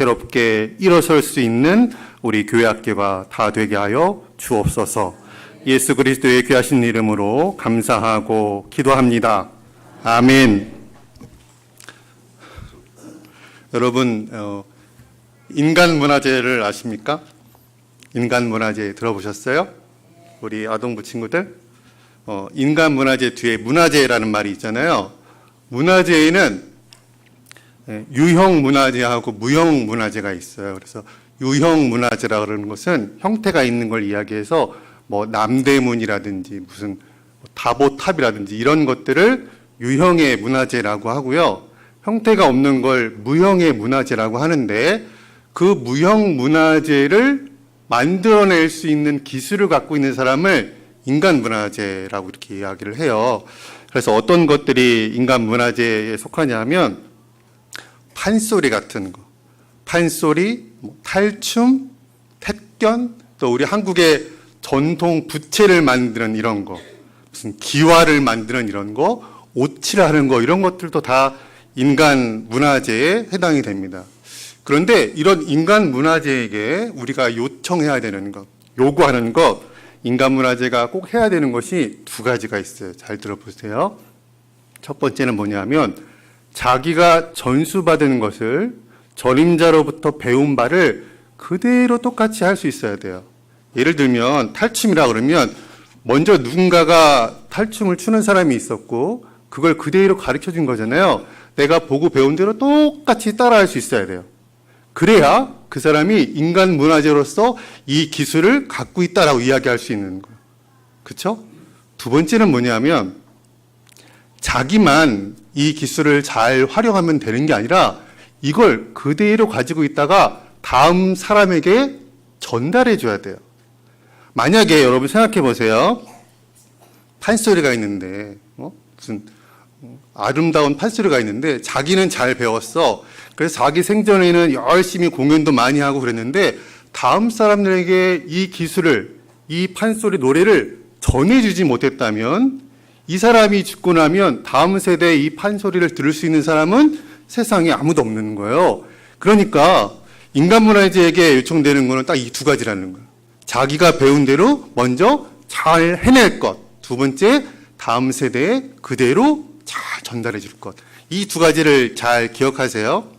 새롭게 일어설 수 있는 우리 교회 학교가 다 되게 하여 주옵소서. 예수 그리스도의 귀하신 이름으로 감사하고 기도합니다. 아멘. 여러분, 인간문화재를 아십니까? 인간문화재 들어보셨어요? 우리 아동부 친구들? 인간문화재 뒤에 문화재라는 말이 있잖아요. 문화재에는 유형문화재하고 무형문화재가 있어요. 그래서 유형문화재라 그러는 것은 형태가 있는 걸 이야기해서 뭐 남대문이라든지 무슨 다보탑이라든지 이런 것들을 유형의 문화재라고 하고요. 형태가 없는 걸 무형의 문화재라고 하는데 그 무형 문화재를 만들어낼 수 있는 기술을 갖고 있는 사람을 인간 문화재라고 이렇게 이야기를 해요. 그래서 어떤 것들이 인간 문화재에 속하냐 하면 판소리 같은 거, 판소리, 탈춤, 택견, 또 우리 한국의 전통 부채를 만드는 이런 거, 무슨 기와를 만드는 이런 거, 오칠하는 거 이런 것들도 다 인간 문화재에 해당이 됩니다. 그런데 이런 인간 문화재에게 우리가 요청해야 되는 것, 요구하는 것, 인간 문화재가 꼭 해야 되는 것이 두 가지가 있어요. 잘 들어보세요. 첫 번째는 뭐냐면 자기가 전수받은 것을 전임자로부터 배운 바를 그대로 똑같이 할 수 있어야 돼요. 예를 들면 탈춤이라 그러면 먼저 누군가가 탈춤을 추는 사람이 있었고 그걸 그대로 가르쳐 준 거잖아요. 내가 보고 배운 대로 똑같이 따라할 수 있어야 돼요. 그래야 그 사람이 인간 문화재로서 이 기술을 갖고 있다라고 이야기할 수 있는 거예요. 그렇죠? 두 번째는 뭐냐면 자기만 이 기술을 잘 활용하면 되는 게 아니라 이걸 그대로 가지고 있다가 다음 사람에게 전달해 줘야 돼요. 만약에 여러분 생각해 보세요. 판소리가 있는데 무슨 아름다운 판소리가 있는데 자기는 잘 배웠어. 그래서 자기 생전에는 열심히 공연도 많이 하고 그랬는데 다음 사람들에게 이 기술을, 이 판소리 노래를 전해주지 못했다면 이 사람이 죽고 나면 다음 세대에 이 판소리를 들을 수 있는 사람은 세상에 아무도 없는 거예요. 그러니까 인간문화재에게 요청되는 거는 딱 이 두 가지라는 거예요. 자기가 배운 대로 먼저 잘 해낼 것. 두 번째, 다음 세대에 그대로 잘 전달해 줄 것. 이 두 가지를 잘 기억하세요.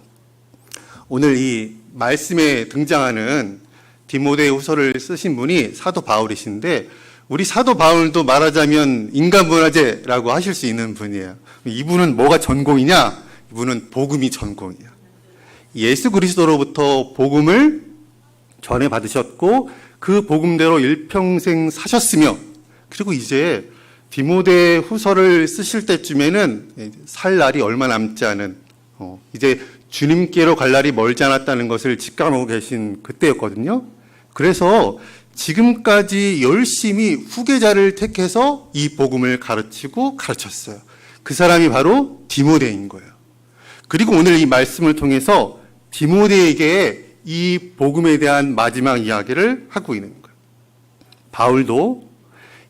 오늘 이 말씀에 등장하는 디모데후서를 쓰신 분이 사도 바울이신데 우리 사도 바울도 말하자면 인간문화재라고 하실 수 있는 분이에요. 이분은 뭐가 전공이냐? 이분은 복음이 전공이에요. 예수 그리스도로부터 복음을 전해 받으셨고 그 복음대로 일평생 사셨으며 그리고 이제 디모데후서를 쓰실 때쯤에는 살 날이 얼마 남지 않은 이제 주님께로 갈 날이 멀지 않았다는 것을 직감하고 계신 그때였거든요. 그래서 지금까지 열심히 후계자를 택해서 이 복음을 가르치고 가르쳤어요. 그 사람이 바로 디모데인 거예요. 그리고 오늘 이 말씀을 통해서 디모데에게 이 복음에 대한 마지막 이야기를 하고 있는 거예요. 바울도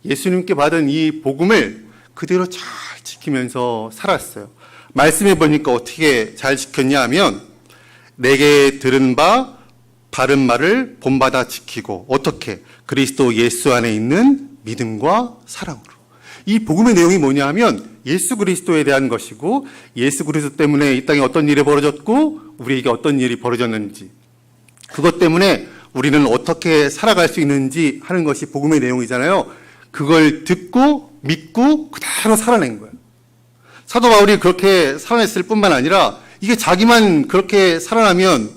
예수님께 받은 이 복음을 그대로 잘 지키면서 살았어요. 말씀해 보니까 어떻게 잘 지켰냐 하면 내게 들은 바 바른 말을 본받아 지키고 어떻게? 그리스도 예수 안에 있는 믿음과 사랑으로. 이 복음의 내용이 뭐냐 하면 예수 그리스도에 대한 것이고 예수 그리스도 때문에 이 땅에 어떤 일이 벌어졌고 우리에게 어떤 일이 벌어졌는지 그것 때문에 우리는 어떻게 살아갈 수 있는지 하는 것이 복음의 내용이잖아요. 그걸 듣고 믿고 그대로 살아낸 거예요. 사도 바울이 그렇게 살아냈을 뿐만 아니라 이게 자기만 그렇게 살아나면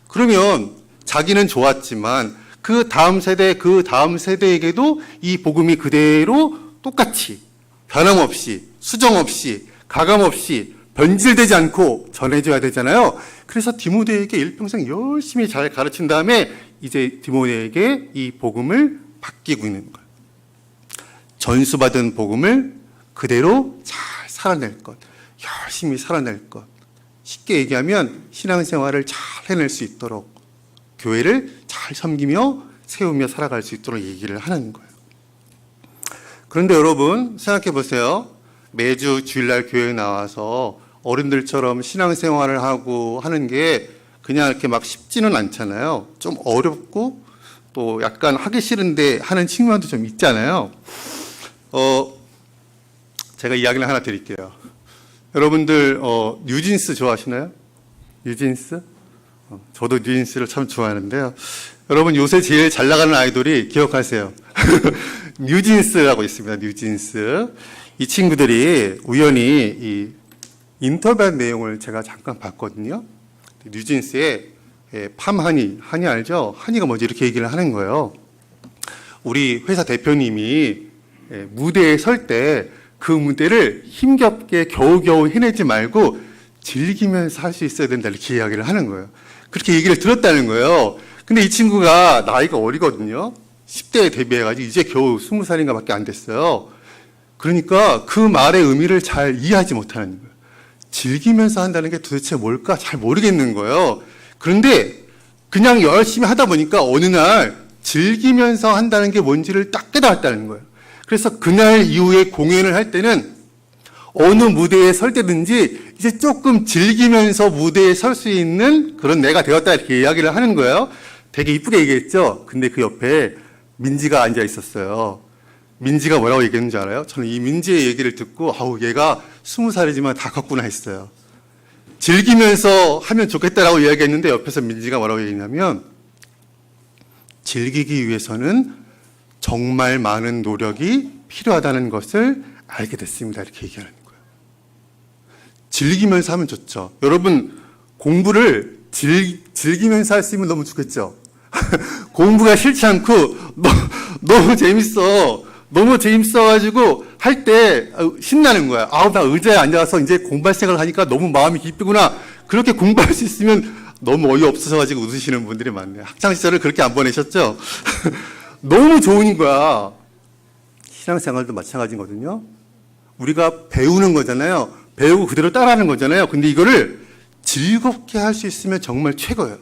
그러면 자기는 좋았지만 그 다음 세대, 그 다음 세대에게도 이 복음이 그대로 똑같이 변함없이 수정 없이 가감 없이 변질되지 않고 전해져야 되잖아요. 그래서 디모데에게 일평생 열심히 잘 가르친 다음에 이제 디모데에게 이 복음을 맡기고 있는 거예요. 전수받은 복음을 그대로 잘 살아낼 것, 열심히 살아낼 것. 쉽게 얘기하면 신앙생활을 잘 해낼 수 있도록 교회를 잘 섬기며 세우며 살아갈 수 있도록 얘기를 하는 거예요. 그런데 여러분 생각해 보세요. 매주 주일날 교회에 나와서 어른들처럼 신앙생활을 하고 하는 게 그냥 이렇게 막 쉽지는 않잖아요. 좀 어렵고 또 약간 하기 싫은데 하는 측면도 좀 있잖아요. 제가 이야기를 하나 드릴게요. 여러분들 뉴진스 좋아하시나요? 뉴진스? 저도 뉴진스를 참 좋아하는데요. 여러분 요새 제일 잘 나가는 아이돌이 기억하세요. 뉴진스라고 있습니다. 뉴진스. 이 친구들이 우연히 이 인터뷰한 내용을 제가 잠깐 봤거든요. 뉴진스의 팜하니, 하니 알죠? 하니가 뭐지? 이렇게 얘기를 하는 거예요. 우리 회사 대표님이 무대에 설 때 그 무대를 힘겹게 겨우겨우 해내지 말고 즐기면서 할 수 있어야 된다 이렇게 이야기를 하는 거예요. 그렇게 얘기를 들었다는 거예요. 근데 이 친구가 나이가 어리거든요. 10대에 데뷔해가지고 이제 겨우 20살인가 밖에 안 됐어요. 그러니까 그 말의 의미를 잘 이해하지 못하는 거예요. 즐기면서 한다는 게 도대체 뭘까 잘 모르겠는 거예요. 그런데 그냥 열심히 하다 보니까 어느 날 즐기면서 한다는 게 뭔지를 딱 깨달았다는 거예요. 그래서 그날 이후에 공연을 할 때는 어느 무대에 설 때든지 이제 조금 즐기면서 무대에 설 수 있는 그런 내가 되었다 이렇게 이야기를 하는 거예요. 되게 이쁘게 얘기했죠. 근데 그 옆에 민지가 앉아 있었어요. 민지가 뭐라고 얘기했는지 알아요? 저는 이 민지의 얘기를 듣고 아우 얘가 20살이지만 다 컸구나 했어요. 즐기면서 하면 좋겠다라고 이야기했는데 옆에서 민지가 뭐라고 얘기했냐면 즐기기 위해서는 정말 많은 노력이 필요하다는 것을 알게 됐습니다. 이렇게 얘기하는 거예요. 즐기면서 하면 좋죠. 여러분 공부를 즐기면서 할 수 있으면 너무 좋겠죠. 공부가 싫지 않고 너무 재밌어. 너무 재밌어가지고 할 때 신나는 거야. 아우 나 의자에 앉아서 이제 공부할 생각을 하니까 너무 마음이 기쁘구나. 그렇게 공부할 수 있으면 너무 어이없어서가지고 웃으시는 분들이 많네요. 학창시절을 그렇게 안 보내셨죠? 너무 좋은 거야. 신앙생활도 마찬가지거든요. 우리가 배우는 거잖아요. 배우고 그대로 따라하는 거잖아요. 근데 이거를 즐겁게 할 수 있으면 정말 최고예요.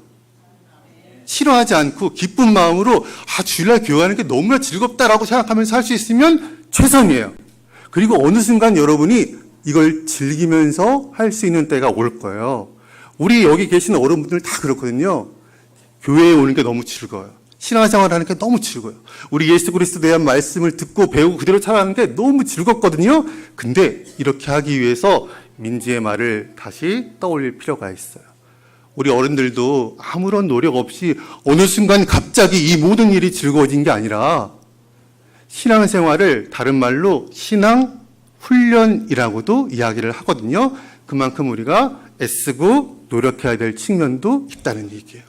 싫어하지 않고 기쁜 마음으로 주일날 교회하는 게 너무나 즐겁다라고 생각하면서 할 수 있으면 최선이에요. 그리고 어느 순간 여러분이 이걸 즐기면서 할 수 있는 때가 올 거예요. 우리 여기 계신 어른분들 다 그렇거든요. 교회에 오는 게 너무 즐거워요. 신앙생활 하는 게 너무 즐거워요. 우리 예수 그리스도에 대한 말씀을 듣고 배우고 그대로 살아가는 게 너무 즐겁거든요. 근데 이렇게 하기 위해서 민지의 말을 다시 떠올릴 필요가 있어요. 우리 어른들도 아무런 노력 없이 어느 순간 갑자기 이 모든 일이 즐거워진 게 아니라 신앙생활을 다른 말로 신앙 훈련이라고도 이야기를 하거든요. 그만큼 우리가 애쓰고 노력해야 될 측면도 있다는 얘기예요.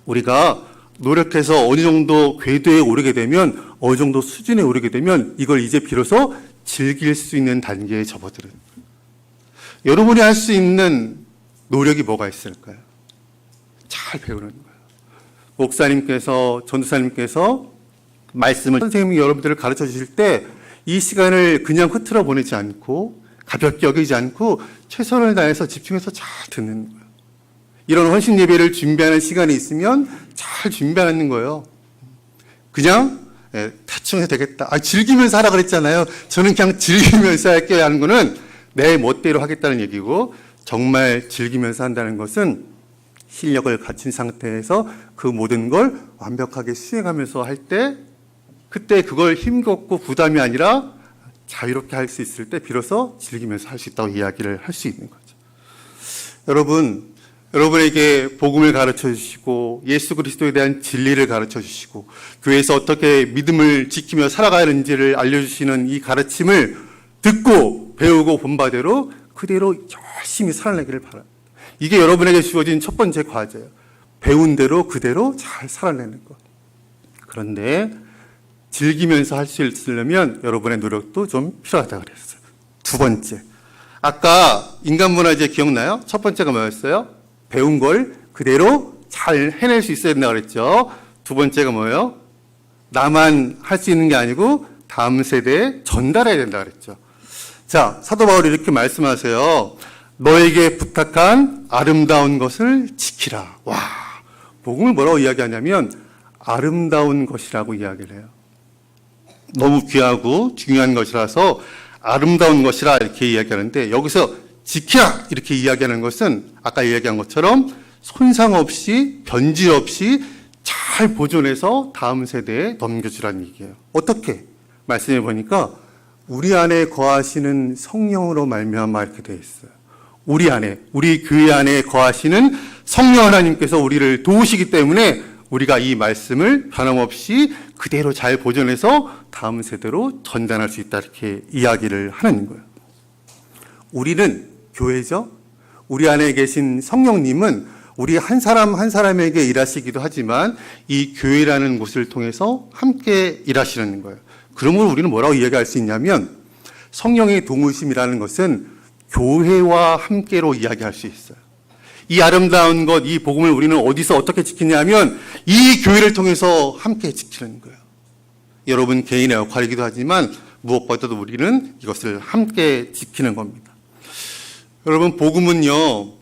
우리가 노력해서 어느 정도 궤도에 오르게 되면 어느 정도 수준에 오르게 되면 이걸 이제 비로소 즐길 수 있는 단계에 접어드는 거예요. 여러분이 할 수 있는 노력이 뭐가 있을까요? 잘 배우는 거예요. 목사님께서 전도사님께서 말씀을 선생님이 여러분들을 가르쳐 주실 때 이 시간을 그냥 흐트러 보내지 않고 가볍게 여기지 않고 최선을 다해서 집중해서 잘 듣는 거예요. 이런 헌신 예배를 준비하는 시간이 있으면 잘 준비하는 거예요. 그냥 대충 해도 되겠다. 즐기면서 하라 그랬잖아요. 저는 그냥 즐기면서 할게요 하는 거는 내 멋대로 하겠다는 얘기고 정말 즐기면서 한다는 것은 실력을 갖춘 상태에서 그 모든 걸 완벽하게 수행하면서 할 때 그때 그걸 힘겹고 부담이 아니라 자유롭게 할 수 있을 때 비로소 즐기면서 할 수 있다고 이야기를 할 수 있는 거죠. 여러분에게 복음을 가르쳐 주시고 예수 그리스도에 대한 진리를 가르쳐 주시고 교회에서 어떻게 믿음을 지키며 살아가는지를 알려주시는 이 가르침을 듣고 배우고 본바대로 그대로 열심히 살아내기를 바랍니다. 이게 여러분에게 주어진 첫 번째 과제예요. 배운 대로 그대로 잘 살아내는 것. 그런데 즐기면서 할 수 있으려면 여러분의 노력도 좀 필요하다고 그랬어요. 두 번째. 아까 인간문화재 기억나요? 첫 번째가 뭐였어요? 배운 걸 그대로 잘 해낼 수 있어야 된다고 그랬죠. 두 번째가 뭐예요? 나만 할 수 있는 게 아니고 다음 세대에 전달해야 된다고 그랬죠. 자, 사도 바울이 이렇게 말씀하세요. 너에게 부탁한 아름다운 것을 지키라. 와, 복음을 뭐라고 이야기하냐면 아름다운 것이라고 이야기를 해요. 너무 귀하고 중요한 것이라서 아름다운 것이라 이렇게 이야기하는데 여기서 지키라 이렇게 이야기하는 것은 아까 이야기한 것처럼 손상 없이 변질 없이 잘 보존해서 다음 세대에 넘겨주라는 얘기예요. 어떻게? 말씀해 보니까 우리 안에 거하시는 성령으로 말미암아 이렇게 되어 있어요. 우리 안에, 우리 교회 안에 거하시는 성령 하나님께서 우리를 도우시기 때문에 우리가 이 말씀을 변함없이 그대로 잘 보존해서 다음 세대로 전달할 수 있다, 이렇게 이야기를 하는 거예요. 우리는 교회죠. 우리 안에 계신 성령님은 우리 한 사람 한 사람에게 일하시기도 하지만 이 교회라는 곳을 통해서 함께 일하시는 거예요. 그러므로 우리는 뭐라고 이야기할 수 있냐면 성령의 동우심이라는 것은 교회와 함께로 이야기할 수 있어요. 이 아름다운 것, 이 복음을 우리는 어디서 어떻게 지키냐면 이 교회를 통해서 함께 지키는 거예요. 여러분 개인의 역할이기도 하지만 무엇보다도 우리는 이것을 함께 지키는 겁니다. 여러분 복음은요,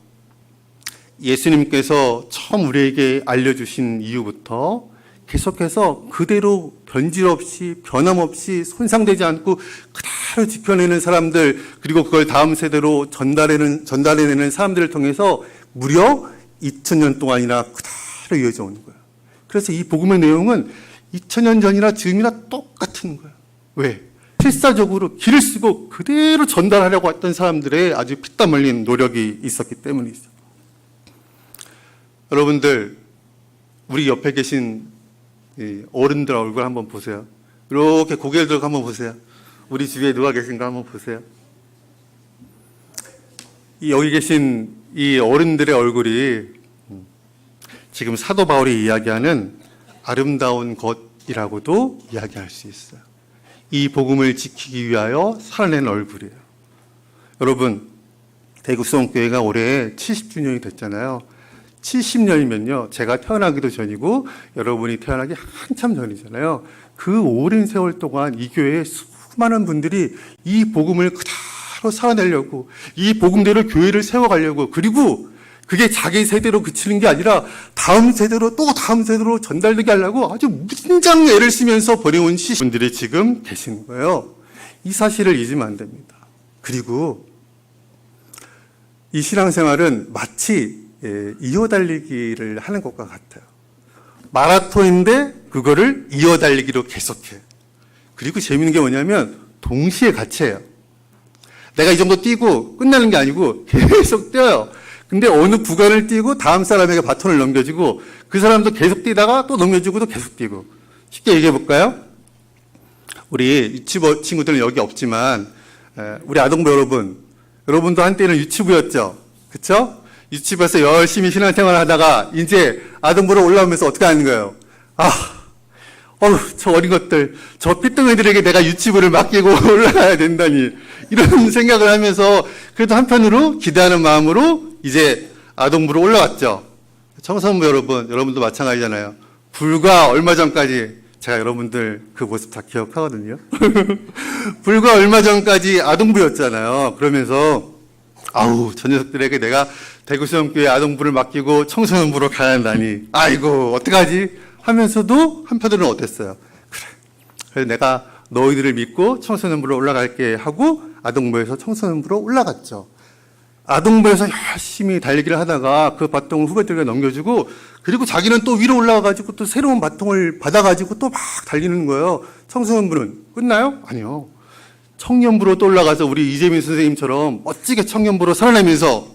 예수님께서 처음 우리에게 알려주신 이후부터 계속해서 그대로 변질 없이 변함없이 손상되지 않고 그대로 지켜내는 사람들, 그리고 그걸 다음 세대로 전달해내는 사람들을 통해서 무려 2000년 동안이나 그대로 이어져 오는 거예요. 그래서 이 복음의 내용은 2000년 전이나 지금이나 똑같은 거예요. 왜? 필사적으로 길을 쓰고 그대로 전달하려고 했던 사람들의 아주 피땀 흘린 노력이 있었기 때문이죠. 여러분들, 우리 옆에 계신 어른들 얼굴 한번 보세요. 이렇게 고개를 들고 한번 보세요. 우리 주위에 누가 계신가 한번 보세요. 여기 계신 이 어른들의 얼굴이 지금 사도 바울이 이야기하는 아름다운 것이라고도 이야기할 수 있어요. 이 복음을 지키기 위하여 살아낸 얼굴이에요. 여러분, 대구 수원교회가 올해 70주년이 됐잖아요. 70년이면요, 제가 태어나기도 전이고 여러분이 태어나기 한참 전이잖아요. 그 오랜 세월 동안 이 교회에 수많은 분들이 이 복음을 그대로 살아내려고, 이 복음대로 교회를 세워가려고, 그리고 그게 자기 세대로 그치는 게 아니라 다음 세대로 또 다음 세대로 전달되게 하려고 아주 무진장 애를 쓰면서 보내온 시신분들이 지금 계시는 거예요. 이 사실을 잊으면 안 됩니다. 그리고 이 신앙생활은 마치 이어달리기를 하는 것과 같아요. 마라톤인데 그거를 이어달리기로 계속해. 그리고 재밌는 게 뭐냐면 동시에 같이 해요. 내가 이 정도 뛰고 끝나는 게 아니고 계속 뛰어요. 근데 어느 구간을 뛰고 다음 사람에게 바톤을 넘겨주고 그 사람도 계속 뛰다가 또 넘겨주고 또 계속 뛰고. 쉽게 얘기해 볼까요? 우리 유치부 친구들은 여기 없지만 우리 아동부 여러분도 한때는 유치부였죠. 그렇죠? 유치부에서 열심히 신앙생활 하다가 이제 아동부로 올라오면서 어떻게 하는 거예요? 저 어린 것들, 저 삐뚤이들에게 내가 유치부를 맡기고 올라가야 된다니, 이런 생각을 하면서 그래도 한편으로 기대하는 마음으로 이제 아동부로 올라왔죠. 청소년부 여러분도 마찬가지잖아요. 불과 얼마 전까지, 제가 여러분들 그 모습 다 기억하거든요. 불과 얼마 전까지 아동부였잖아요. 그러면서 저 녀석들에게 내가 대구수영교회 아동부를 맡기고 청소년부로 가야 한다니, 아이고 어떡하지 하면서도 한편으로는 어땠어요? 그래 내가 너희들을 믿고 청소년부로 올라갈게 하고 아동부에서 청소년부로 올라갔죠. 아동부에서 열심히 달리기를 하다가 그 바통을 후배들에게 넘겨주고, 그리고 자기는 또 위로 올라가가지고 또 새로운 바통을 받아가지고 또 막 달리는 거예요. 청소년부는 끝나요? 아니요. 청년부로 또 올라가서 우리 이재민 선생님처럼 멋지게 청년부로 살아내면서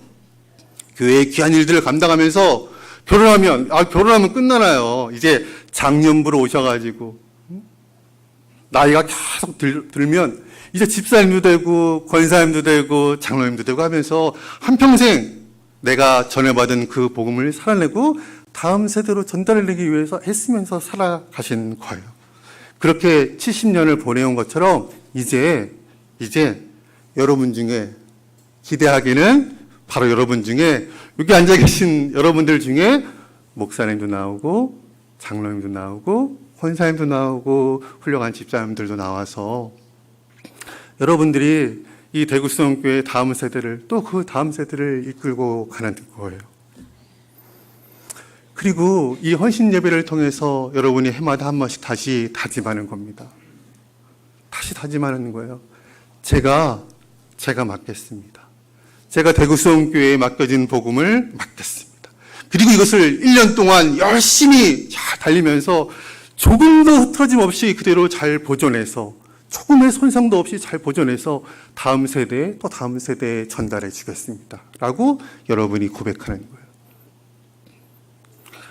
교회의 귀한 일들을 감당하면서 결혼하면 끝나나요? 이제 장년부로 오셔가지고 나이가 계속 들면 이제 집사님도 되고 권사님도 되고 장로님도 되고 하면서 한평생 내가 전해받은 그 복음을 살아내고 다음 세대로 전달해내기 위해서 애쓰면서 살아가신 거예요. 그렇게 70년을 보내온 것처럼 이제 여러분 중에 기대하기는 바로 여러분 중에 여기 앉아 계신 여러분들 중에 목사님도 나오고 장로님도 나오고 권사님도 나오고 훌륭한 집사님들도 나와서 여러분들이 이 대구수원교회 다음 세대를 또 그 다음 세대를 이끌고 가는 거예요. 그리고 이 헌신 예배를 통해서 여러분이 해마다 한 번씩 다시 다짐하는 겁니다. 다시 다짐하는 거예요. 제가 맡겠습니다. 제가 대구수원교회에 맡겨진 복음을 맡겠습니다. 그리고 이것을 1년 동안 열심히 잘 달리면서 조금도 흐트러짐 없이 그대로 잘 보존해서 조금의 손상도 없이 잘 보존해서 다음 세대에 또 다음 세대에 전달해 주겠습니다. 라고 여러분이 고백하는 거예요.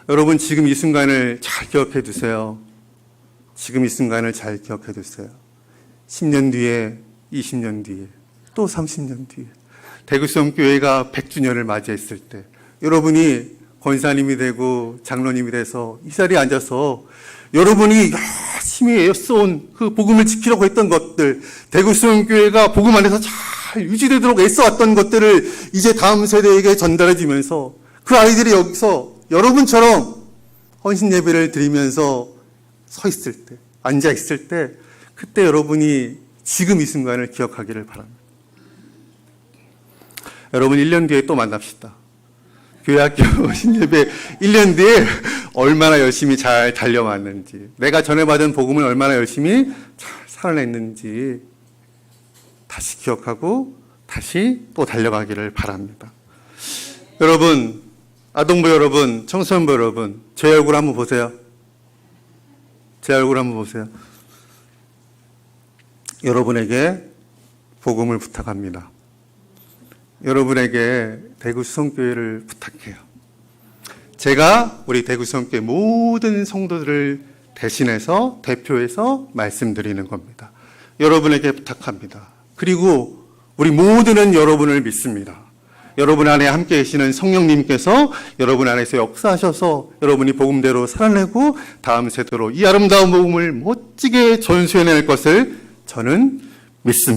여러분 지금 이 순간을 잘 기억해 두세요. 지금 이 순간을 잘 기억해 두세요. 10년 뒤에, 20년 뒤에, 또 30년 뒤에 대구성교회가 100주년을 맞이했을 때 여러분이 권사님이 되고 장로님이 돼서 이 자리에 앉아서 여러분이 열심히 애써온 그 복음을 지키려고 했던 것들, 대구성교회가 복음 안에서 잘 유지되도록 애써왔던 것들을 이제 다음 세대에게 전달해 주면서 그 아이들이 여기서 여러분처럼 헌신 예배를 드리면서 서 있을 때, 앉아 있을 때, 그때 여러분이 지금 이 순간을 기억하기를 바랍니다. 여러분 1년 뒤에 또 만납시다. 교회학교 헌신 예배 1년 뒤에 얼마나 열심히 잘 달려왔는지, 내가 전해받은 복음을 얼마나 열심히 잘 살아냈는지 다시 기억하고 다시 또 달려가기를 바랍니다. 여러분, 아동부 여러분, 청소년부 여러분, 제 얼굴 한번 보세요. 제 얼굴 한번 보세요. 여러분에게 복음을 부탁합니다. 여러분에게 대구수성교회를 부탁해요. 제가 우리 대구수성교회 모든 성도들을 대신해서 대표해서 말씀드리는 겁니다. 여러분에게 부탁합니다. 그리고 우리 모두는 여러분을 믿습니다. 여러분 안에 함께 계시는 성령님께서 여러분 안에서 역사하셔서 여러분이 복음대로 살아내고 다음 세대로 이 아름다운 복음을 멋지게 전수해낼 것을 저는 믿습니다.